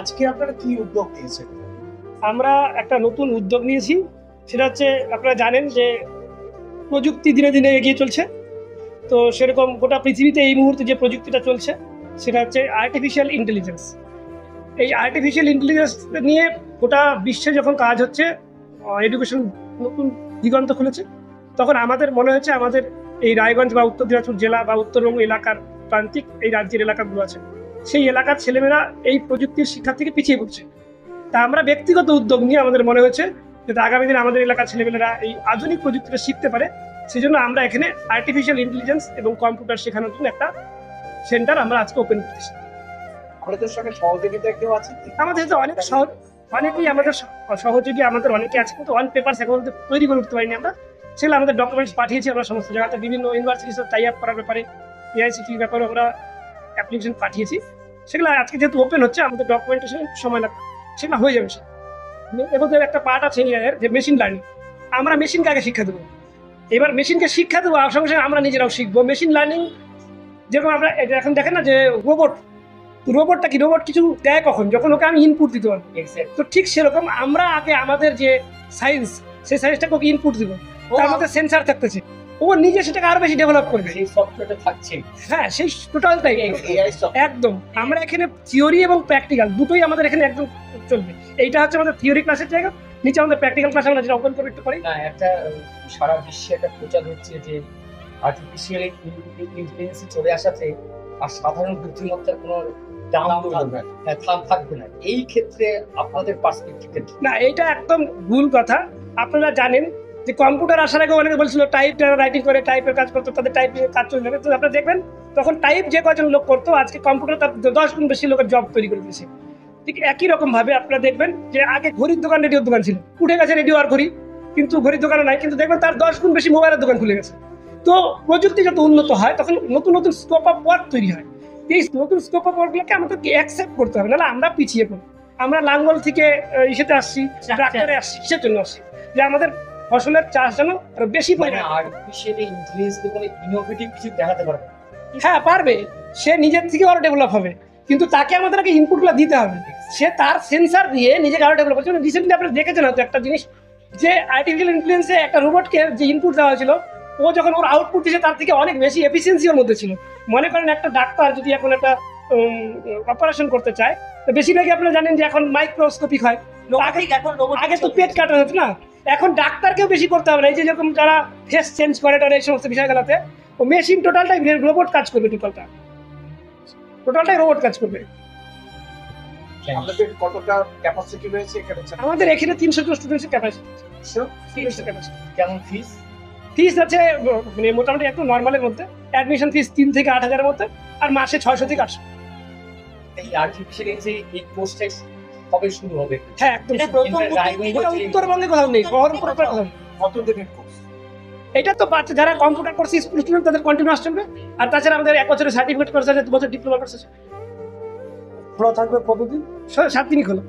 আজকে আপনারা কি উদ্যোগ নিয়েছেন? আমরা একটা নতুন উদ্যোগ নিয়েছি, সেটা হচ্ছে আপনারা জানেন যে প্রযুক্তি দিনে দিনে এগিয়ে চলছে। তো সেরকম গোটা পৃথিবীতে এই মুহূর্তে যে প্রযুক্তিটা চলছে সেটা হচ্ছে আর্টিফিশিয়াল ইন্টেলিজেন্স। এই আর্টিফিশিয়াল ইন্টেলিজেন্স নিয়ে গোটা বিশ্বে যখন কাজ হচ্ছে, এডুকেশন নতুন দিগন্ত খুলেছে, তখন আমাদের মনে হচ্ছে আমাদের এই রায়গঞ্জ বা উত্তর দিনাজপুর জেলা বা উত্তরবঙ্গ এলাকার প্রান্তিক এই রাজ্যের এলাকাগুলো আছে, সেই এলাকার ছেলেমেয়েরা এই প্রযুক্তির শিক্ষা থেকে পিছিয়ে পড়ছে। তা আমরা ব্যক্তিগত উদ্যোগ নিয়ে আমাদের মনে হয়েছে যাতে আগামী দিনে আমাদের এলাকার ছেলেমেয়েরা এই আধুনিক প্রযুক্তিটা শিখতে পারে, সেই জন্য আমরা এখানে আর্টিফিশিয়াল ইন্টেলিজেন্স এবং কম্পিউটার শেখানোর জন্য একটা সেন্টার আমরা আজকে ওপেন করতেছি। আপনাদের সঙ্গে সহযোগিতা কেউ আছে কি? আমাদের তো অনেকেই আমাদের সহযোগী আমাদের অনেকে আছে, কিন্তু অন পেপারস এখন তৈরি করে উঠতে পারিনি আমরা। সেগুলো আমাদের ডকুমেন্টস পাঠিয়েছি আমরা সমস্ত জায়গাতে, বিভিন্ন ইউনিভার্সিটির সাথে টাই আপ করার ব্যাপারে, এআইসিটির ব্যাপারে আমরা অ্যাপ্লিকেশন পাঠিয়েছি। সেগুলো আজকে যেহেতু ওপেন হচ্ছে, আমাদের ডকুমেন্টেশন সময় লাগবে, সেগুলো হয়ে যাবে। এর মধ্যে একটা পার্ট আছে যে মেশিন লার্নিং। আমরা মেশিনকে আগে শিক্ষা দেবো, এবার মেশিনকে শিক্ষা দেবো আর সঙ্গে সঙ্গে আমরা নিজেরাও শিখবো মেশিন লার্নিং। যেরকম আমরা এখন দেখেন না যে রোবটটা কি, রোবট কিছু দেয় কখন, যখন ওকে আমি ইনপুট দিতে পারবো। তো ঠিক সেরকম আমরা আগে আমাদের যে সায়েন্স, সেই সায়েন্সটাকে ওকে ইনপুট দিব, তার মধ্যে সেন্সার থাকতেছে, ও নিজে সেটাকে আরো বেশি ডেভেলপ করবে। সেই সফটওয়্যারটা থাকছে। হ্যাঁ, সেই টোটালটাই একদম। আমরা এখানে থিওরি এবং প্র্যাকটিক্যাল দুটোই আমাদের এখানে একদম চলবে। এইটা হচ্ছে আমাদের থিওরি ক্লাসের জায়গা, নিচে আমাদের প্র্যাকটিক্যাল ক্লাস আমরা যেটা ওপেন করে একটু করি। না, একটা সারা বিশ্বে একটা প্রচার হচ্ছে যে আর্টিফিশিয়াল ইন্টেলিজেন্স চলে আসাতে আর সাধারণ বুদ্ধিমত্তার কোনো দাম থাকবে না। এই ক্ষেত্রে আপনাদের পার্সপেক্টিভ না, এটা একদম ভুল কথা। আপনারা জানেন যে কম্পিউটার আসার আগে অনেকে বলছিল টাইপ রাইটিং করে টাইপের কাজ করতো, তাদের টাইপিং কাজ চলে যাবে। তো আপনারা দেখবেন তখন টাইপ যে কজন লোক করতো, আজকে কম্পিউটার তার 10 গুণ বেশি লোকের জব তৈরি করে দিয়েছে। ঠিক একই রকম ভাবে আপনারা দেখবেন যে আগে ঘড়ির দোকান, রেডিওর দোকান ছিল, উঠে গেছে রেডিও আর ঘড়ি, কিন্তু ঘড়ির দোকানও নাই, কিন্তু দেখবেন তার 10 গুণ বেশি মোবাইলের দোকান খুলে গেছে। তো প্রযুক্তি যত উন্নত হয় তখন নতুন নতুন স্কোপ অফ ওয়ার্ক তৈরি হয়। এই নতুন স্কোপ অফ ওয়ার্কগুলোকে আমাদেরকে অ্যাকসেপ্ট করতে হবে, নাহলে আমরা পিছিয়ে পড়ি। আমরা লাঙ্গল থেকে ইসেতে আসছি, ট্রাক্টরে আসছি, কিসের জন্য আসছি? যে আমাদের ফসলের চাষ যেন আরো বেশি পরিমাণে। আর্টিফিশিয়াল ইন্টেলিজেন্স কোনো ইনোভেটিভ কিছু দেখাতে পারবে? হ্যাঁ, পারবে। সে নিজের থেকে আরো ডেভেলপ হবে, কিন্তু তাকে আমাদেরকে ইনপুটগুলো দিতে হবে। সে তার সেন্সার দিয়ে নিজেকে আরো ডেভেলপ করছে। রিসেন্টলি আপনারা দেখেছেন হয়তো একটা জিনিস, যে আর্টিফিশিয়াল ইন্টেলিজেন্সে একটা রোবটকে যে ইনপুট দেওয়া হয়েছিল, ও যখন ওর আউটপুট দিয়েছে তার থেকে অনেক বেশি এফিসিয়েন্সি ওর মধ্যে ছিল। মনে করেন একটা ডাক্তার যদি এখন একটা অপারেশন করতে চায়, তো বেশিরভাগই আপনারা জানেন যে এখন মাইক্রোস্কোপিক হয়। আগে তো পেট কাটা হতো না, এখন ডাক্তারকেও বেশি করতে হবে না। এই যে যেরকম যারা ফেস চেঞ্জ করে এই সমস্ত বিষয়গুলোতে, ও মেশিন টোটালটাই রোবট কাজ করবে, টোটালটাই রোবট কাজ করবে। আপনাদের কতটা ক্যাপাসিটি রয়েছে এখানে? আমাদের এখানে 300 জন স্টুডেন্টের ক্যাপাসিটি। কেমন ফিস আছে মানে মোটামুটি একটু নর্মালের মধ্যে। অ্যাডমিশন ফিস 3 থেকে 8,000-এর মধ্যে, আর মাসে 600 থেকে 800। এই আর্টিফিশিয়াল এই কোর্সটা কবে শুরু হবে? হ্যাঁ, একদম। উত্তরবঙ্গে কোথাও নেই, বহরমপুর কোথাও নেই। কত দিনের কোর্স? এটা তো বাচ্চা যারা কম্পিউটার কোর্স স্কুল স্টুডেন্ট তাদের কন্টিনিউয়াস চলবে। আর তাছাড়া আমাদের 1 বছরের সার্টিফিকেট কোর্স আছে, 2 বছর ডিপ্লোমা কোর্স আছে। খোলা থাকবে কতদিন? 7 দিনই খোলা।